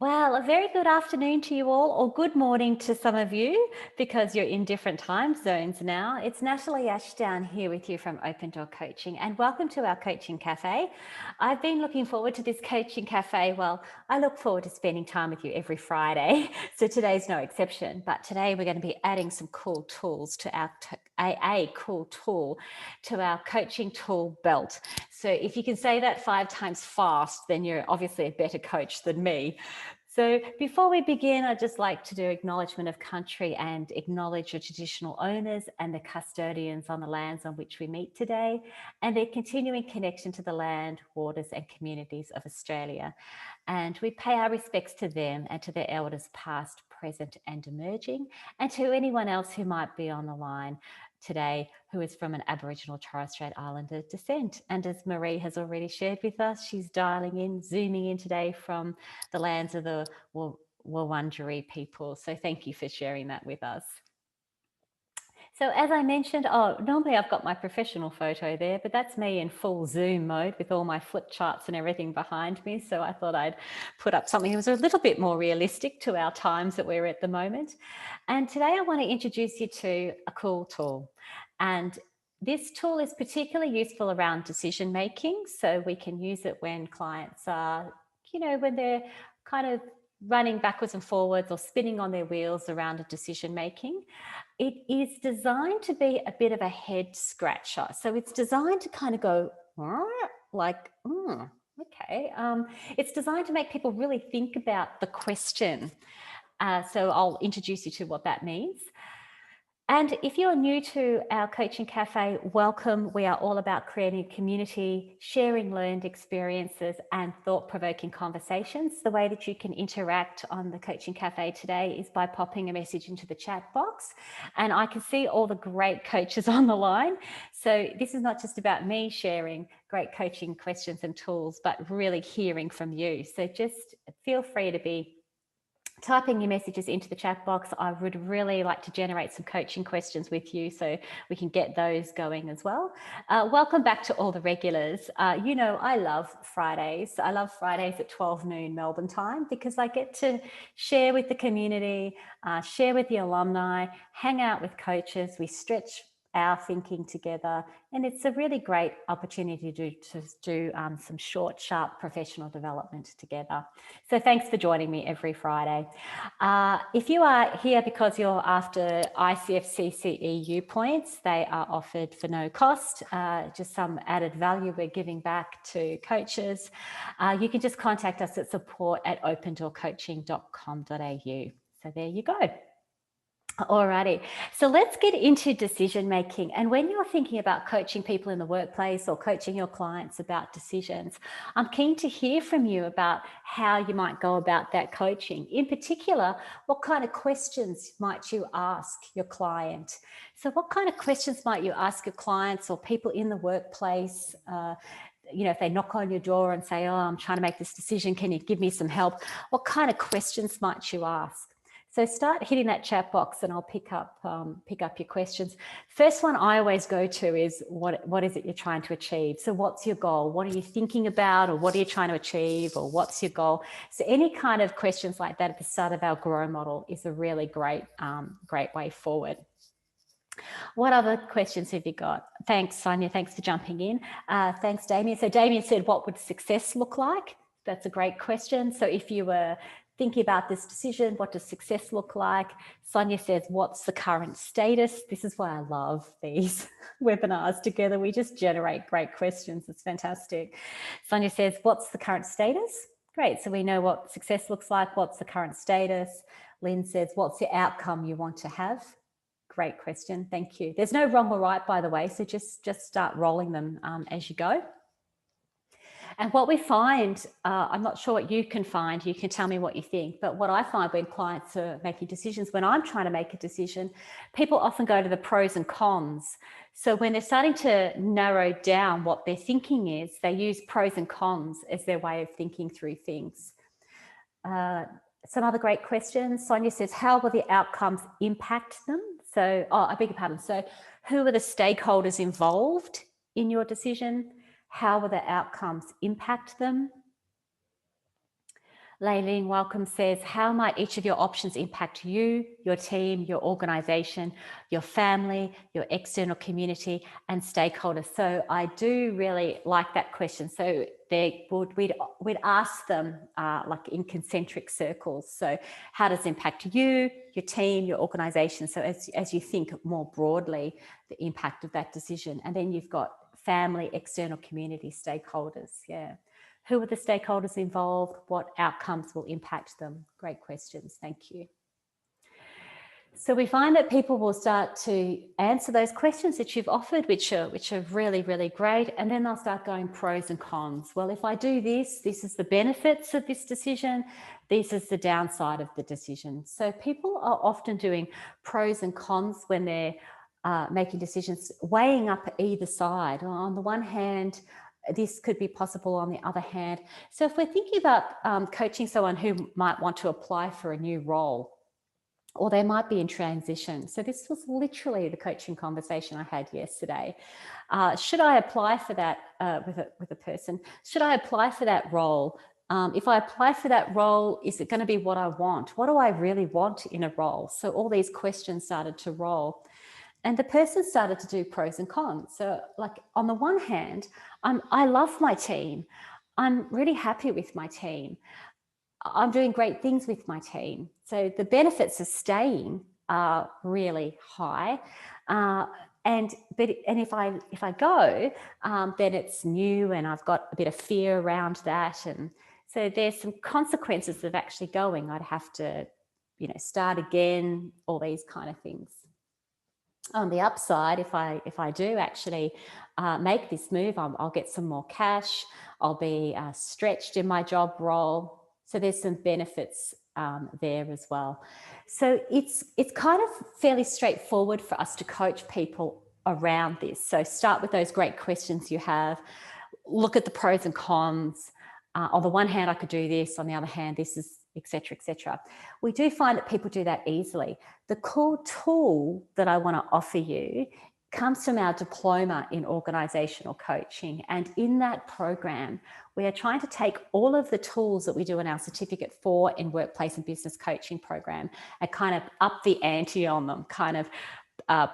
Well, a very good afternoon to you all, or good morning to some of you because you're in different time zones now. It's Natalie Ashdown here with you from Open Door Coaching, and welcome to our Coaching Cafe. I've been looking forward to this Coaching Cafe. Well, I look forward to spending time with you every Friday, so today's no exception. But today we're going to be adding some cool tools to a cool tool to our coaching tool belt. So if you can say that 5 times fast, then you're obviously a better coach than me. So before we begin, I'd just like to do acknowledgement of country and acknowledge the traditional owners and the custodians on the lands on which we meet today and their continuing connection to the land, waters and communities of Australia. And we pay our respects to them and to their elders past, present and emerging, and to anyone else who might be on the line today who is from an Aboriginal Torres Strait Islander descent. And as Marie has already shared with us, she's dialing in, zooming in today from the lands of the Wurundjeri people. So thank you for sharing that with us. So as I mentioned, normally I've got my professional photo there, but that's me in full Zoom mode with all my flip charts and everything behind me. So I thought I'd put up something that was a little bit more realistic to our times that we're at the moment. And today I want to introduce you to a cool tool. And this tool is particularly useful around decision making. So we can use it when clients are, when they're kind of running backwards and forwards or spinning on their wheels around a decision making. It is designed to be a bit of a head scratcher. So it's designed to kind of go like, okay. It's designed to make people really think about the question. So I'll introduce you to what that means. And if you're new to our Coaching Cafe, welcome. We are all about creating a community, sharing learned experiences and thought-provoking conversations. The way that you can interact on the Coaching Cafe today is by popping a message into the chat box. And I can see all the great coaches on the line. So this is not just about me sharing great coaching questions and tools, but really hearing from you. So just feel free to be typing your messages into the chat box. I would really like to generate some coaching questions with you so we can get those going as well. Welcome back to all the regulars. I love Fridays. I love Fridays at 12 noon Melbourne time because I get to share with the community, share with the alumni, hang out with coaches. We stretch our thinking together, and it's a really great opportunity to do some short, sharp professional development together. So thanks for joining me every Friday. If you are here because you're after ICFCCEU points, they are offered for no cost, just some added value we're giving back to coaches. You can just contact us at support@opendoorcoaching.com.au. So there you go. Alrighty, so let's get into decision making. And when you're thinking about coaching people in the workplace or coaching your clients about decisions, I'm keen to hear from you about how you might go about that coaching. In particular, what kind of questions might you ask your client? So what kind of questions might you ask your clients or people in the workplace? If they knock on your door and say, I'm trying to make this decision, can you give me some help? What kind of questions might you ask? So start hitting that chat box and I'll pick up your questions. First one I always go to is what is it you're trying to achieve? So what's your goal? What are you thinking about, or what are you trying to achieve, or what's your goal? So any kind of questions like that at the start of our grow model is a really great way forward. What other questions have you got? Thanks, Sonia. Thanks for jumping in. Thanks, Damien. So Damien said, what would success look like? That's a great question. So if you were thinking about this decision, what does success look like? Sonia says, what's the current status? This is why I love these webinars together. We just generate great questions. It's fantastic. Sonia says, what's the current status? Great. So we know what success looks like. What's the current status? Lynn says, what's the outcome you want to have? Great question. Thank you. There's no wrong or right, by the way. So just start rolling them as you go. And what we find, I'm not sure what you can find, you can tell me what you think, but what I find when clients are making decisions, when I'm trying to make a decision, people often go to the pros and cons. So when they're starting to narrow down what their thinking is, they use pros and cons as their way of thinking through things. Some other great questions. Sonia says, how will the outcomes impact them? So, I beg your pardon. So who are the stakeholders involved in your decision? How will the outcomes impact them? Laylene Welcome says, how might each of your options impact you, your team, your organisation, your family, your external community and stakeholders? So I do really like that question. So we'd ask them like in concentric circles. So how does it impact you, your team, your organisation? So as you think more broadly, the impact of that decision. And then you've got family, external community, stakeholders. Yeah. Who are the stakeholders involved? What outcomes will impact them? Great questions. Thank you. So we find that people will start to answer those questions that you've offered, which are really, really great. And then they'll start going pros and cons. Well, if I do this, this is the benefits of this decision. This is the downside of the decision. So people are often doing pros and cons when they're making decisions, weighing up either side. On the one hand, this could be possible on the other hand. So if we're thinking about coaching someone who might want to apply for a new role, or they might be in transition. So this was literally the coaching conversation I had yesterday. Should I apply for that with a person? Should I apply for that role? If I apply for that role, is it going to be what I want? What do I really want in a role? So all these questions started to roll. And the person started to do pros and cons. So like on the one hand, I love my team. I'm really happy with my team. I'm doing great things with my team. So the benefits of staying are really high. And if I go, then it's new and I've got a bit of fear around that. And so there's some consequences of actually going. I'd have to, start again, all these kind of things. On the upside, if I do actually make this move, I'll get some more cash. I'll be stretched in my job role. So there's some benefits there as well. So it's kind of fairly straightforward for us to coach people around this. So start with those great questions you have. Look at the pros and cons. On the one hand, I could do this. On the other hand, this is etc., etc. We do find that people do that easily. The cool tool that I want to offer you comes from our Diploma in Organisational Coaching. And in that program, we are trying to take all of the tools that we do in our Certificate 4 in Workplace and Business Coaching program and kind of up the ante on them, kind of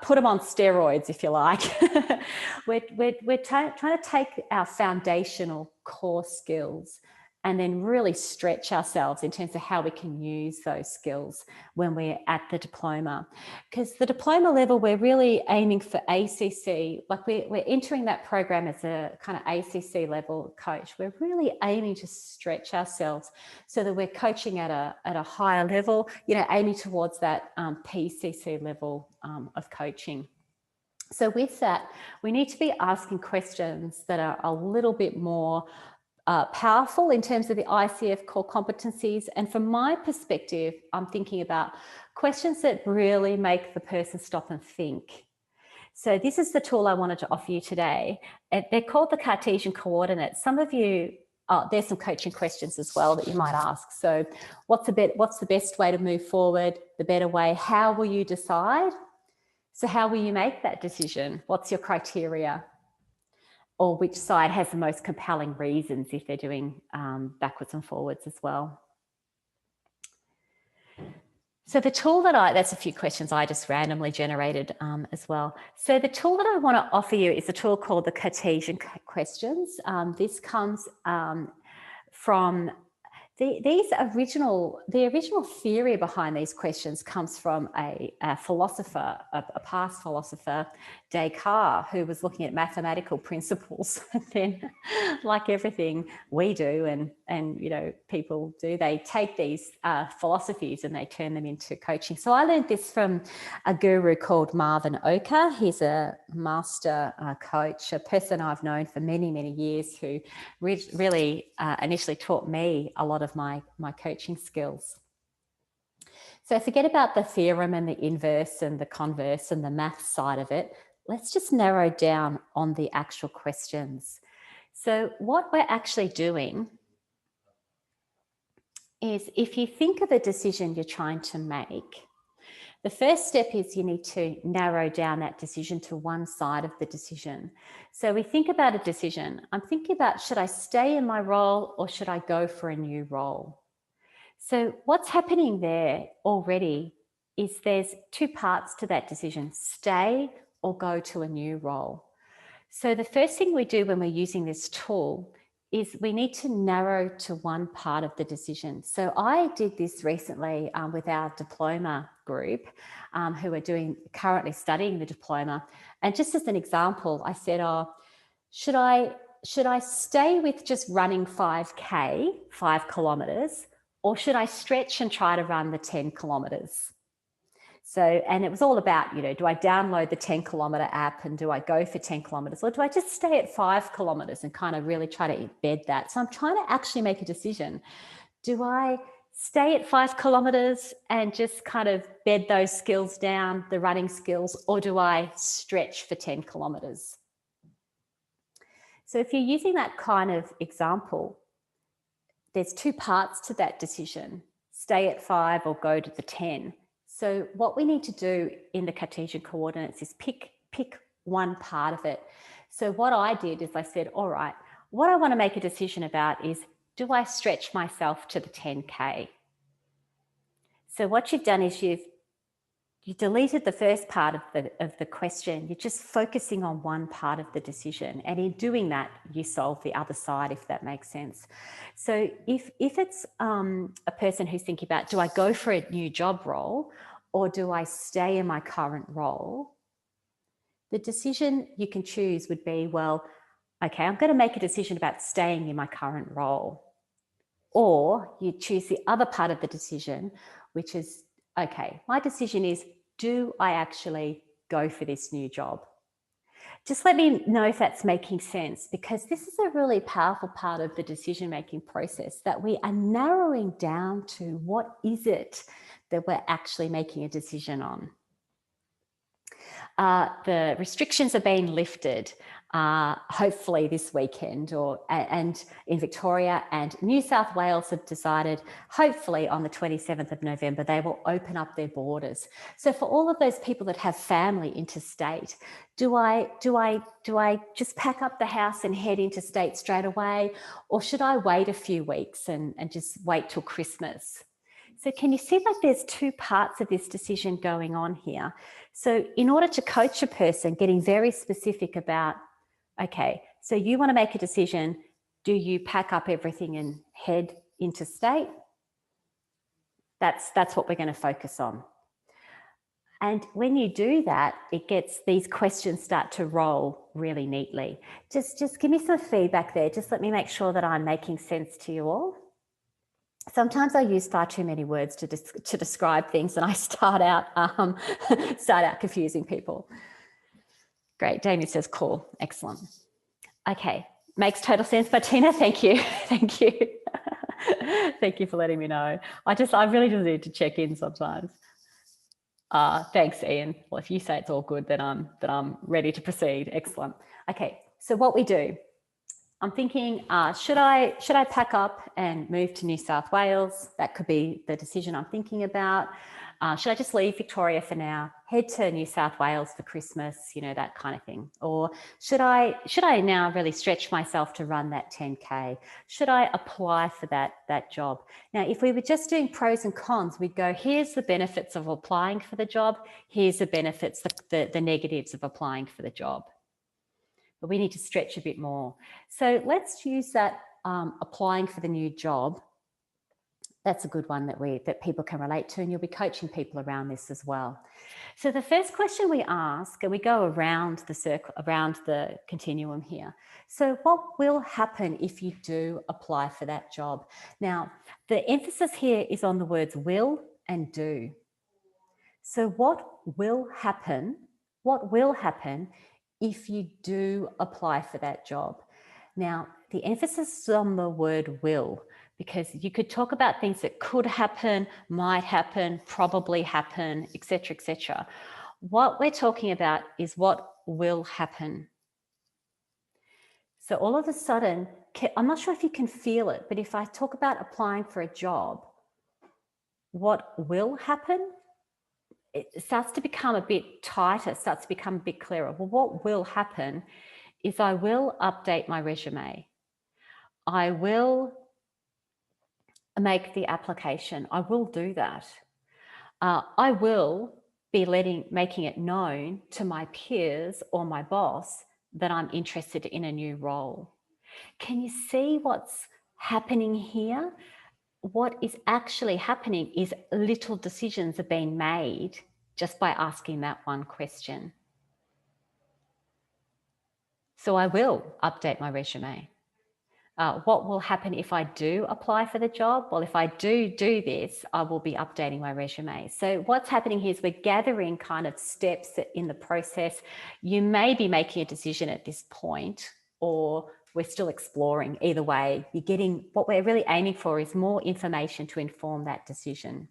put them on steroids, if you like. we're trying to take our foundational core skills and then really stretch ourselves in terms of how we can use those skills when we're at the diploma. Because the diploma level, we're really aiming for ACC, like we're entering that program as a kind of ACC level coach. We're really aiming to stretch ourselves so that we're coaching at a higher level, aiming towards that PCC level of coaching. So with that, we need to be asking questions that are a little bit more powerful in terms of the ICF core competencies. And from my perspective, I'm thinking about questions that really make the person stop and think. So this is the tool I wanted to offer you today. They're called the Cartesian coordinates. Some of you, there's some coaching questions as well that you might ask. So what's the best way to move forward, the better way? How will you decide? So how will you make that decision? What's your criteria? Or which side has the most compelling reasons if they're doing backwards and forwards as well. So the tool that's a few questions I just randomly generated as well. So the tool that I want to offer you is a tool called the Cartesian questions. This comes from the original theory behind these questions comes from a philosopher, a past philosopher, Descartes, who was looking at mathematical principles. And then, like everything we do and people do, they take these philosophies and they turn them into coaching. So I learned this from a guru called Marvin Oka. He's a master coach, a person I've known for many, many years who really initially taught me a lot of my coaching skills. So forget about the theorem and the inverse and the converse and the math side of it. Let's just narrow down on the actual questions. So what we're actually doing is, if you think of a decision you're trying to make, the first step is you need to narrow down that decision to one side of the decision. So we think about a decision. I'm thinking about, should I stay in my role or should I go for a new role? So what's happening there already is there's two parts to that decision: stay or go to a new role. So the first thing we do when we're using this tool is we need to narrow to one part of the decision. So I did this recently with our diploma group who are currently studying the diploma. And just as an example, I said, should I stay with just running 5K, 5 kilometers, or should I stretch and try to run the 10 kilometers? So, and it was all about, do I download the 10-kilometer app and do I go for 10 kilometers, or do I just stay at 5 kilometers and kind of really try to embed that? So I'm trying to actually make a decision. Do I stay at 5 kilometers and just kind of bed those skills down, the running skills, or do I stretch for 10 kilometers? So if you're using that kind of example, there's two parts to that decision: stay at 5 or go to the 10. So what we need to do in the Cartesian coordinates is pick one part of it. So what I did is I said, all right, what I want to make a decision about is, do I stretch myself to the 10K? So what you've done is you deleted the first part of the question. You're just focusing on one part of the decision. And in doing that, you solve the other side, if that makes sense. So if it's a person who's thinking about, do I go for a new job role or do I stay in my current role? The decision you can choose would be, well, okay, I'm going to make a decision about staying in my current role. Or you choose the other part of the decision, which is, okay, my decision is, do I actually go for this new job? Just let me know if that's making sense, because this is a really powerful part of the decision-making process, that we are narrowing down to what is it that we're actually making a decision on. The restrictions are being lifted, hopefully this weekend, and in Victoria, and New South Wales have decided, hopefully on the 27th of November, they will open up their borders. So for all of those people that have family interstate, do I just pack up the house and head interstate straight away, or should I wait a few weeks and just wait till Christmas? So can you see that there's two parts of this decision going on here? So in order to coach a person, getting very specific about, okay, so you want to make a decision, do you pack up everything and head interstate? That's what we're going to focus on. And when you do that, these questions start to roll really neatly. Just give me some feedback there. Just let me make sure that I'm making sense to you all. Sometimes I use far too many words to describe things, and I start out confusing people. Great, Damien says cool, excellent. Okay, makes total sense, Martina. Thank you, thank you, thank you for letting me know. I really just need to check in sometimes. Thanks, Ian. Well, if you say it's all good, then I'm ready to proceed. Excellent. Okay, so what we do. I'm thinking, should I pack up and move to New South Wales? That could be the decision I'm thinking about. Should I just leave Victoria for now, head to New South Wales for Christmas, that kind of thing? Or should I now really stretch myself to run that 10K? Should I apply for that job? Now, if we were just doing pros and cons, we'd go, here's the benefits of applying for the job. Here's the benefits, the negatives of applying for the job. But we need to stretch a bit more. So let's use that applying for the new job. That's a good one that people can relate to, and you'll be coaching people around this as well. So the first question we ask, and we go around the circle, around the continuum here. So what will happen if you do apply for that job? Now, the emphasis here is on the words will and do. So what will happen? What will happen if you do apply for that job? Now, the emphasis is on the word will, because you could talk about things that could happen, might happen, probably happen, etc., etc. What we're talking about is what will happen. So all of a sudden, I'm not sure if you can feel it, but if I talk about applying for a job, what will happen? It starts to become a bit tighter, starts to become a bit clearer. Well, what will happen is I will update my resume. I will make the application. I will do that. I will be making it known to my peers or my boss that I'm interested in a new role. Can you see what's happening here? What is actually happening is little decisions are being made just by asking that one question. So I will update my resume. What will happen if I do apply for the job? Well, if I do this, I will be updating my resume. So what's happening here is we're gathering kind of steps in the process. You may be making a decision at this point, or we're still exploring. Either way, you're getting, what we're really aiming for is more information to inform that decision.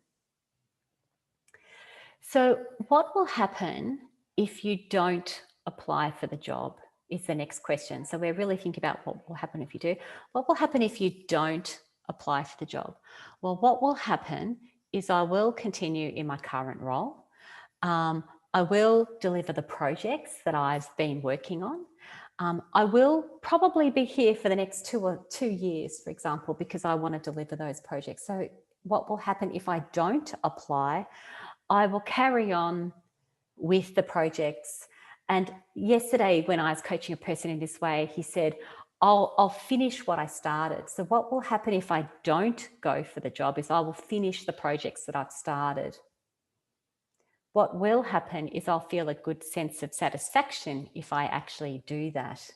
So what will happen if you don't apply for the job is the next question. So we're really thinking about what will happen if you do. What will happen if you don't apply for the job? Well, what will happen is I will continue in my current role. I will deliver the projects that I've been working on. I will probably be here for the next 2 years, for example, because I want to deliver those projects. So what will happen if I don't apply? I will carry on with the projects. And yesterday, when I was coaching a person in this way, he said, I'll finish what I started. So what will happen if I don't go for the job is I will finish the projects that I've started. What will happen is I'll feel a good sense of satisfaction if I actually do that.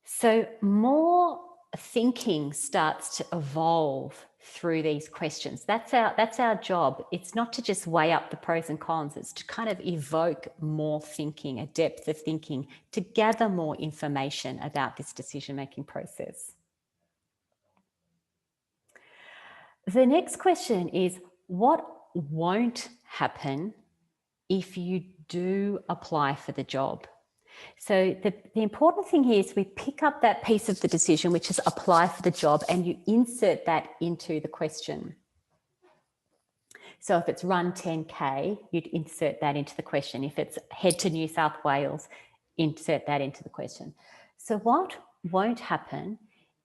So more thinking starts to evolve through these questions. That's our job. It's not to just weigh up the pros and cons. It's to kind of evoke more thinking, a depth of thinking, to gather more information about this decision-making process. The next question is, what won't happen if you do apply for the job? So the important thing here is we pick up that piece of the decision, which is apply for the job, and you insert that into the question. So if it's run 10K, you'd insert that into the question. If it's head to New South Wales, insert that into the question. So what won't happen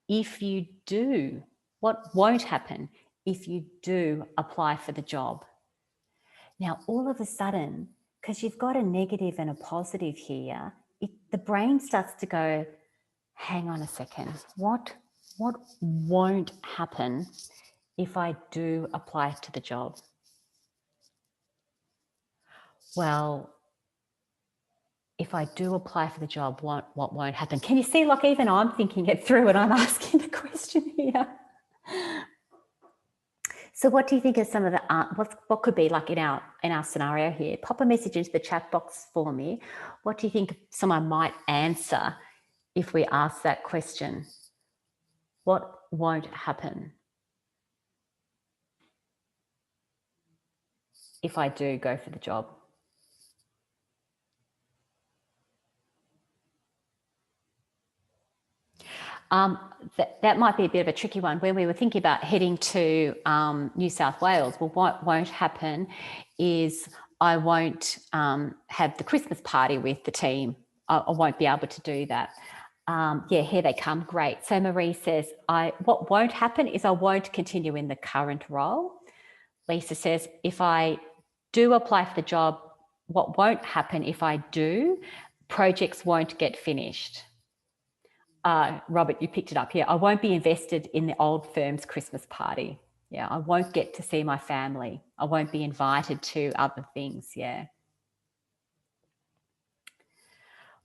if you do? What won't happen if you do apply for the job? Now, all of a sudden, because you've got a negative and a positive here, the brain starts to go, hang on a second, what won't happen if I do apply to the job? Well, if I do apply for the job, what won't happen? Can you see, like, even I'm thinking it through and I'm asking the question here. So what do you think are some of the, what could be, like, in our scenario here? Pop a message into the chat box for me. What do you think someone might answer if we ask that question? What won't happen if I do go for the job? That might be a bit of a tricky one. When we were thinking about heading to New South Wales, well, what won't happen is I won't have the Christmas party with the team. I won't be able to do that. Yeah, here they come. Great. So Marie says, what won't happen is I won't continue in the current role. Lisa says, if I do apply for the job, what won't happen if I do? Projects won't get finished. Robert, you picked it up here. I won't be invested in the old firm's Christmas party. Yeah, I won't get to see my family. I won't be invited to other things. Yeah.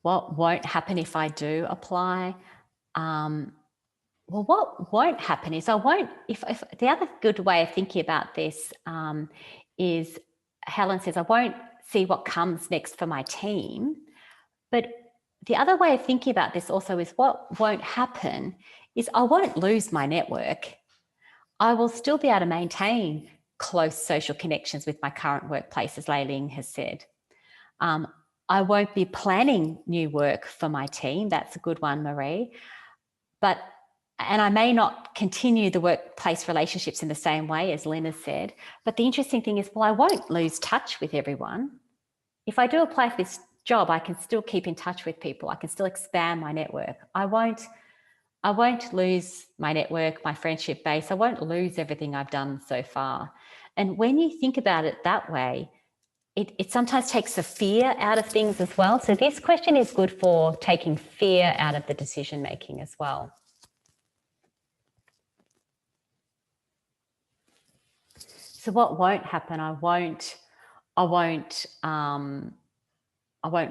What won't happen if I do apply? Well, what won't happen is I won't, if the other good way of thinking about this is Helen says, I won't see what comes next for my team. But the other way of thinking about this also is what won't happen is I won't lose my network. I will still be able to maintain close social connections with my current workplace, as Leiling has said. I won't be planning new work for my team. That's a good one, Marie. And I may not continue the workplace relationships in the same way as Lynn has said. But the interesting thing is, well, I won't lose touch with everyone. If I do apply for this job, I can still keep in touch with people. I can still expand my network. I won't I won't lose my network, my friendship base. I won't lose everything I've done so far. And when you think about it that way, it sometimes takes the fear out of things as well. So this question is good for taking fear out of the decision making as well. So what won't happen? I won't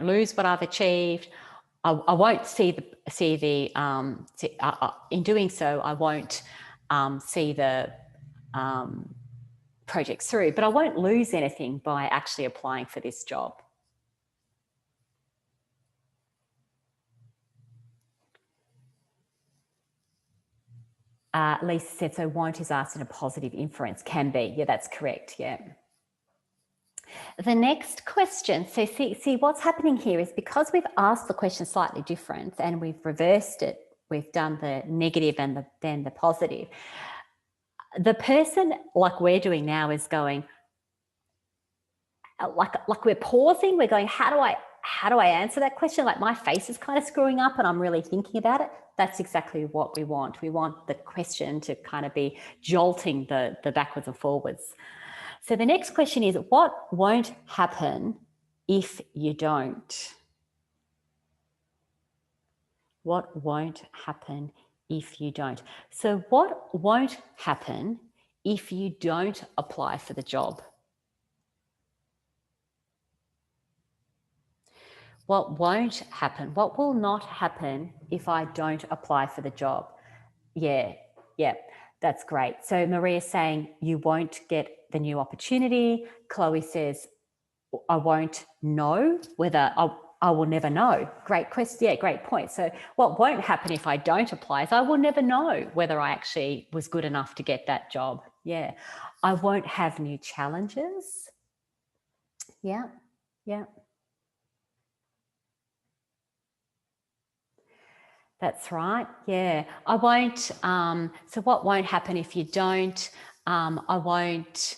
lose what I've achieved. I won't in doing so, I won't see the projects through, but I won't lose anything by actually applying for this job. Lisa said, so won't is asked in a positive inference. Can be. Yeah, that's correct. Yeah. The next question, so see what's happening here is because we've asked the question slightly different and we've reversed it, we've done the negative and then the positive. The person, like we're doing now, is going, like we're pausing, we're going, how do I answer that question? Like my face is kind of screwing up and I'm really thinking about it. That's exactly what we want. We want the question to kind of be jolting the backwards and forwards. So the next question is, what won't happen if you don't? What won't happen if you don't? So what won't happen if you don't apply for the job? What won't happen? What will not happen if I don't apply for the job? Yeah, that's great. So Maria's saying you won't get the new opportunity. Chloe says, I won't know whether I will never know. Great question. Yeah, great point. So what won't happen if I don't apply is I will never know whether I actually was good enough to get that job. Yeah. I won't have new challenges. Yeah. That's right. Yeah. I won't. So what won't happen if you don't? I won't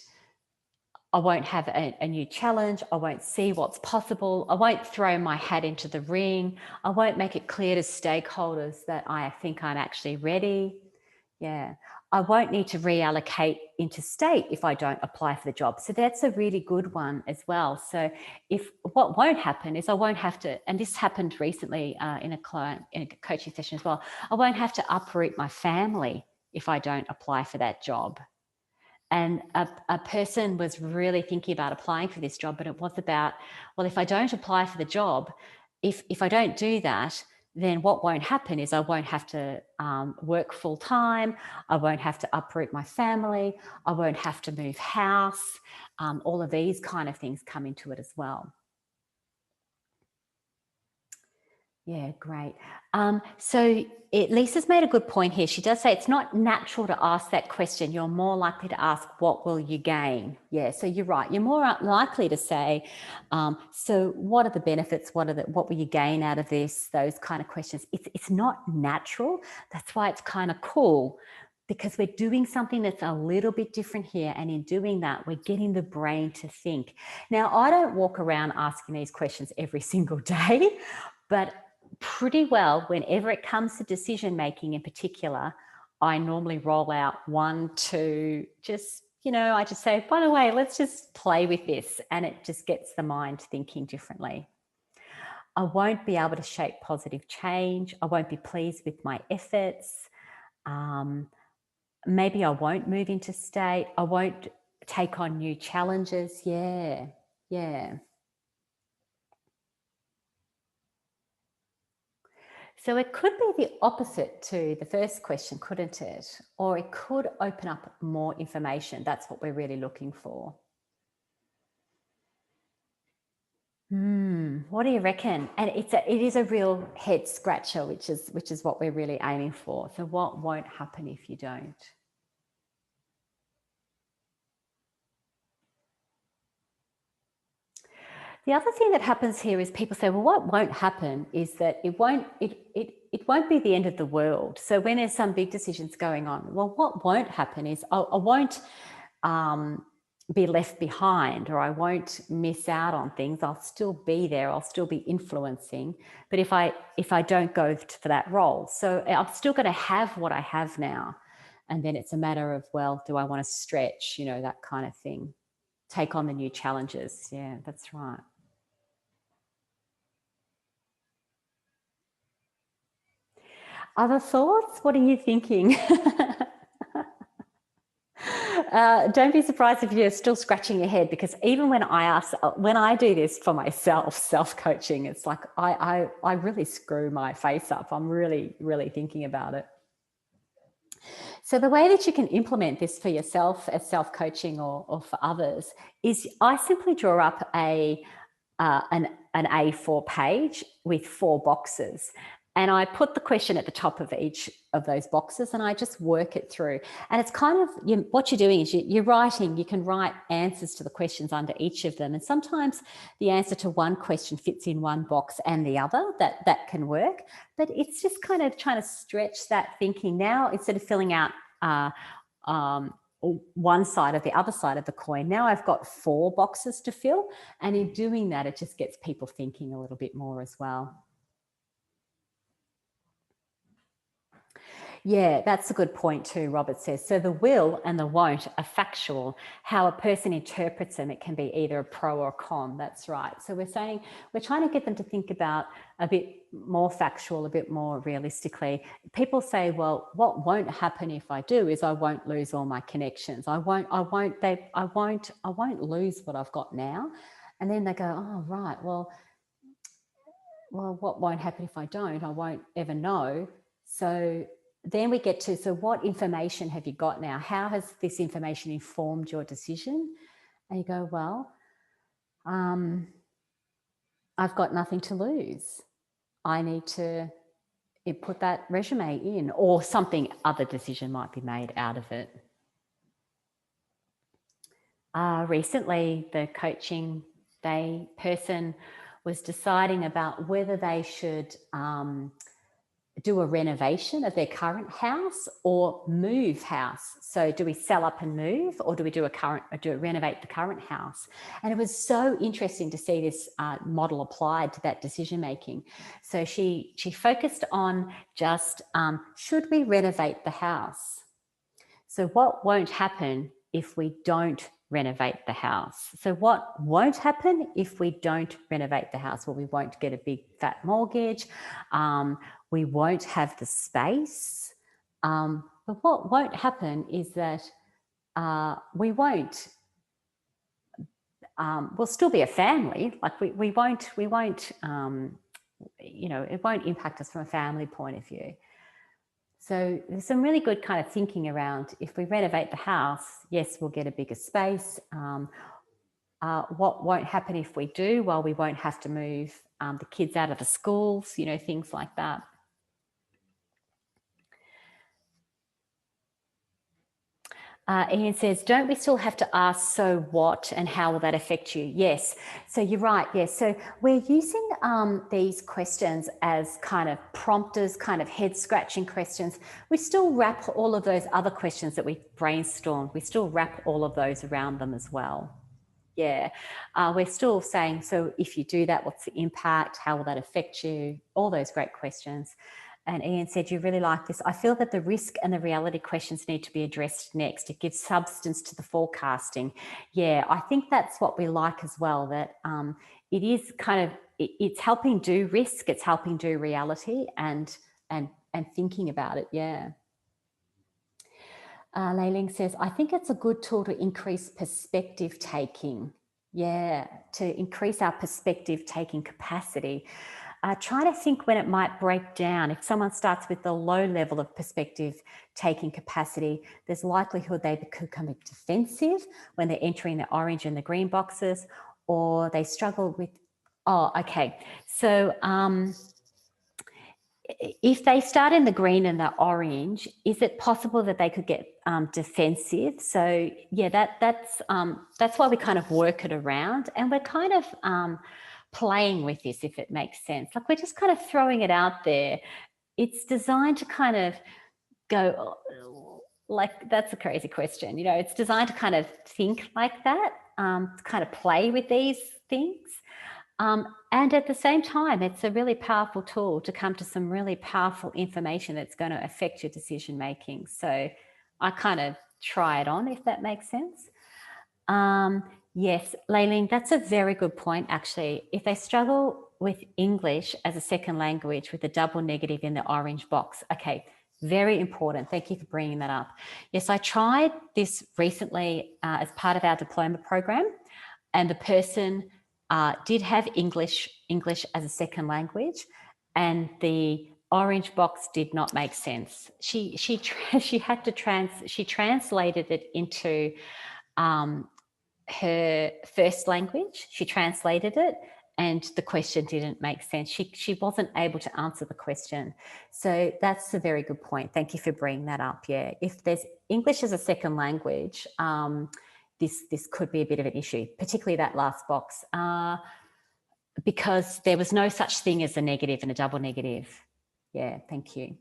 have a new challenge. I won't see what's possible. I won't throw my hat into the ring. I won't make it clear to stakeholders that I think I'm actually ready. Yeah. I won't need to reallocate interstate if I don't apply for the job. So that's a really good one as well. So if what won't happen is I won't have to, and this happened recently in a coaching session as well, I won't have to uproot my family if I don't apply for that job. And a person was really thinking about applying for this job, but it was about, well, if I don't apply for the job, if I don't do that, then what won't happen is I won't have to work full time. I won't have to uproot my family. I won't have to move house. All of these kind of things come into it as well. Yeah, great. So Lisa's made a good point here. She does say it's not natural to ask that question. You're more likely to ask, what will you gain? Yeah, so you're right. You're more likely to say, so what are the benefits? What will you gain out of this? Those kind of questions. It's not natural. That's why it's kind of cool, because we're doing something that's a little bit different here. And in doing that, we're getting the brain to think. Now, I don't walk around asking these questions every single day, but pretty well, whenever it comes to decision making in particular, I normally roll out 1, 2, just, I just say, by the way, let's just play with this. And it just gets the mind thinking differently. I won't be able to shape positive change. I won't be pleased with my efforts. Maybe I won't move into state. I won't take on new challenges. Yeah. So it could be the opposite to the first question, couldn't it? Or it could open up more information. That's what we're really looking for. What do you reckon? And it is a real head scratcher, which is what we're really aiming for. So what won't happen if you don't? The other thing that happens here is people say, well, what won't happen is that it won't be the end of the world. So when there's some big decisions going on, well, what won't happen is I won't be left behind, or I won't miss out on things. I'll still be there. I'll still be influencing. But if I don't go for that role, so I'm still going to have what I have now. And then it's a matter of, well, do I want to stretch, that kind of thing, take on the new challenges. Yeah, that's right. Other thoughts? What are you thinking? Don't be surprised if you're still scratching your head, because even when I do this for myself, self-coaching, it's like I really screw my face up. I'm really, really thinking about it. So the way that you can implement this for yourself as self-coaching or for others is I simply draw up an A4 page with 4 boxes. And I put the question at the top of each of those boxes and I just work it through. And it's kind of, what you're doing is you're writing, you can write answers to the questions under each of them. And sometimes the answer to one question fits in one box and the other, that can work. But it's just kind of trying to stretch that thinking. Now, instead of filling out one side or the other side of the coin, now I've got 4 boxes to fill. And in doing that, it just gets people thinking a little bit more as well. Yeah, that's a good point too, Robert says. So the will and the won't are factual. How a person interprets them, it can be either a pro or a con. That's right. So we're trying to get them to think about a bit more factual, a bit more realistically. People say, well, what won't happen if I do is I won't lose all my connections. I won't lose what I've got now. And then they go, oh, right, well, what won't happen if I don't? I won't ever know. So then we get to, so what information have you got now? How has this information informed your decision? And you go, well, I've got nothing to lose. I need to put that resume in, or something other decision might be made out of it. Recently, the coaching person was deciding about whether they should do a renovation of their current house or move house. So do we sell up and move, or do we renovate the current house? And it was so interesting to see this model applied to that decision making. So she focused on just, should we renovate the house? So what won't happen if we don't renovate the house? So what won't happen if we don't renovate the house? Well, we won't get a big fat mortgage. We won't have the space. But what won't happen is that we won't, we'll still be a family. Like we won't, it won't impact us from a family point of view. So there's some really good kind of thinking around, if we renovate the house, yes, we'll get a bigger space. What won't happen if we do? Well, we won't have to move the kids out of the schools, things like that. Ian says, don't we still have to ask, so what, and how will that affect you? Yes. So you're right. Yes. So we're using these questions as kind of prompters, kind of head scratching questions. We still wrap all of those other questions that we brainstormed. We still wrap all of those around them as well. Yeah. We're still saying, so if you do that, what's the impact? How will that affect you? All those great questions. And Ian said, you really like this. I feel that the risk and the reality questions need to be addressed next. It gives substance to the forecasting. Yeah, I think that's what we like as well, that it is kind of, it's helping do risk, it's helping do reality and thinking about it, yeah. Leiling says, I think it's a good tool to increase perspective taking. Yeah, to increase our perspective taking capacity. Try to think when it might break down. If someone starts with the low level of perspective taking capacity, there's likelihood they could become defensive when they're entering the orange and the green boxes, or they struggle with, oh, okay. So if they start in the green and the orange, is it possible that they could get defensive? So yeah, that's why we kind of work it around, and we're kind of playing with this, if it makes sense. Like, we're just kind of throwing it out there. It's designed to kind of go, Like, that's a crazy question. You know, it's designed to kind of think like that, to kind of play with these things. And at the same time, it's a really powerful tool to come to some really powerful information that's going to affect your decision making. So I kind of try it on, if that makes sense. Yes, Layleen, that's a very good point, actually. If they struggle with English as a second language with a double negative in the orange box, okay, very important. Thank you for bringing that up. Yes, I tried this recently as part of our diploma program, and the person did have English as a second language, and the orange box did not make sense. She had to she translated it into her first language. She translated it, and the question didn't make sense. She wasn't able to answer the question. So that's a very good point. Thank you for bringing that up. Yeah, if there's English as a second language, this could be a bit of an issue, particularly that last box, because there was no such thing as a negative and a double negative. Yeah, thank you.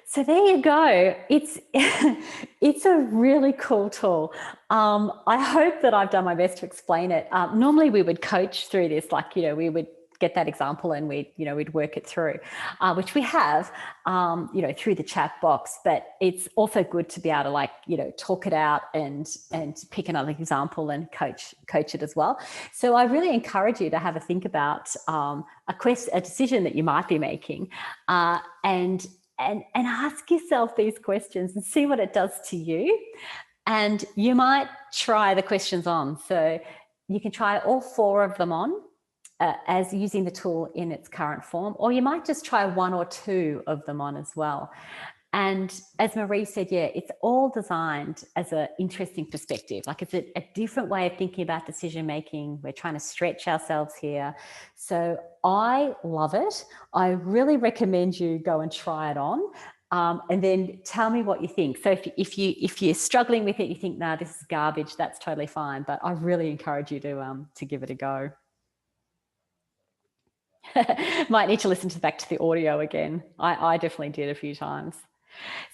So there you go. It's it's a really cool tool. I hope that I've done my best to explain it. Normally we would coach through this, like, you know, we would get that example and we'd work it through, which we have, through the chat box. But it's also good to be able to, like, talk it out and pick another example and coach it as well. So I really encourage you to have a think about a decision that you might be making, and ask yourself these questions and see what it does to you. And you might try the questions on. So you can try all 4 of them on as using the tool in its current form, or you might just try 1 or 2 of them on as well. And as Marie said, yeah, it's all designed as an interesting perspective. Like, it's a different way of thinking about decision making. We're trying to stretch ourselves here. So I love it. I really recommend you go and try it on. And then tell me what you think. So if you're struggling with it, you think, nah, this is garbage, that's totally fine. But I really encourage you to give it a go. Might need to listen back to the audio again. I definitely did a few times.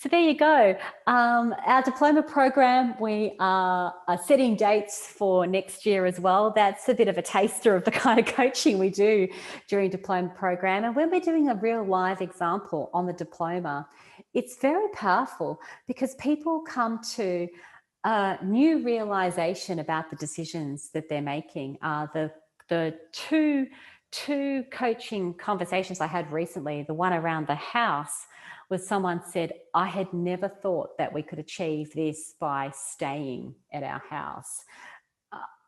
So there you go. Our diploma program, we are setting dates for next year as well. That's a bit of a taster of the kind of coaching we do during diploma program. And when we're doing a real live example on the diploma, it's very powerful because people come to a new realization about the decisions that they're making. The two coaching conversations I had recently, the one around the house, was someone said, I had never thought that we could achieve this by staying at our house.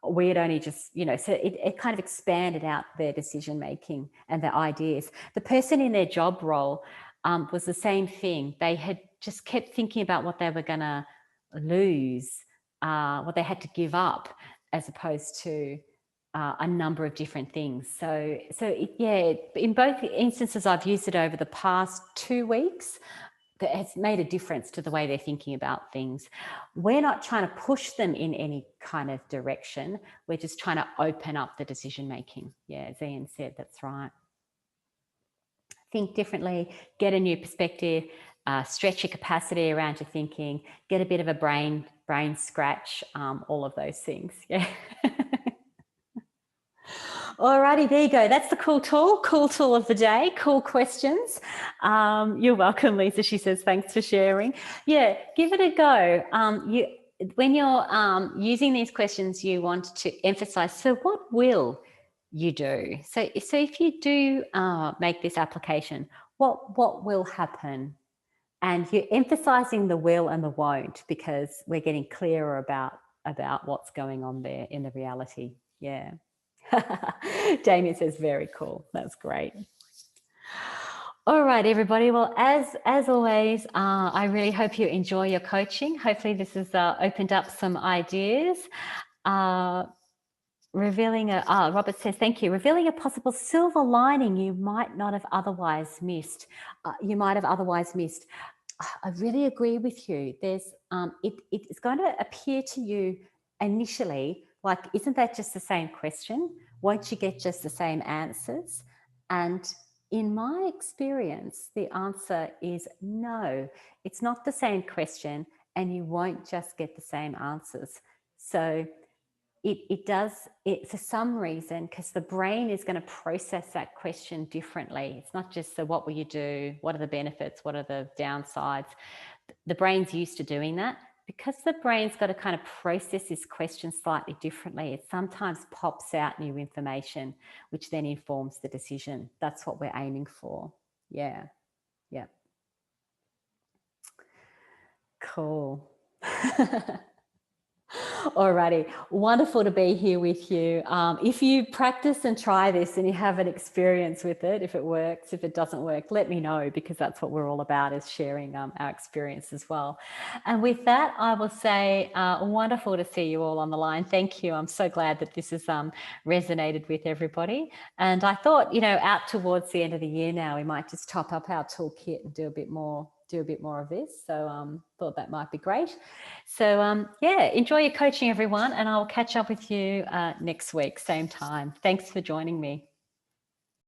We had only just, so it kind of expanded out their decision making and their ideas. The person in their job role was the same thing. They had just kept thinking about what they were going to lose, what they had to give up, as opposed to a number of different things. So in both instances, I've used it over the past 2 weeks. That has made a difference to the way they're thinking about things. We're not trying to push them in any kind of direction. We're just trying to open up the decision making. Yeah, as Ian said, that's right. Think differently, get a new perspective, stretch your capacity around your thinking, get a bit of a brain scratch, all of those things. Yeah. Alrighty, there you go. That's the cool tool of the day. Cool questions. You're welcome, Lisa. She says, thanks for sharing. Yeah, give it a go. When you're using these questions, you want to emphasize, so what will you do? So if you do make this application, what will happen? And you're emphasizing the will and the won't, because we're getting clearer about what's going on there in the reality. Yeah. Damien says, very cool. That's great. All right, everybody. Well, as always, I really hope you enjoy your coaching. Hopefully this has opened up some ideas. Robert says, thank you. Revealing a possible silver lining you might not have otherwise missed. I really agree with you. There's it's going to appear to you initially like, isn't that just the same question? Won't you get just the same answers? And In my experience, the answer is no. It's not the same question, and you won't just get the same answers. So it does, for some reason, because the brain is going to process that question differently. It's not just, so what will you do? What are the benefits? What are the downsides? The brain's used to doing that. Because the brain's got to kind of process this question slightly differently, it sometimes pops out new information, which then informs the decision. That's what we're aiming for. Yeah. Yeah. Cool. Alrighty, wonderful to be here with you. If you practice and try this and you have an experience with it, if it works, if it doesn't work, let me know, because that's what we're all about, is sharing our experience as well. And with that, I will say wonderful to see you all on the line. Thank you. I'm so glad that this has resonated with everybody. And I thought, out towards the end of the year now, we might just top up our toolkit and do a bit more of this. So thought that might be great. So yeah, enjoy your coaching, everyone, and I'll catch up with you next week, same time. Thanks for joining me.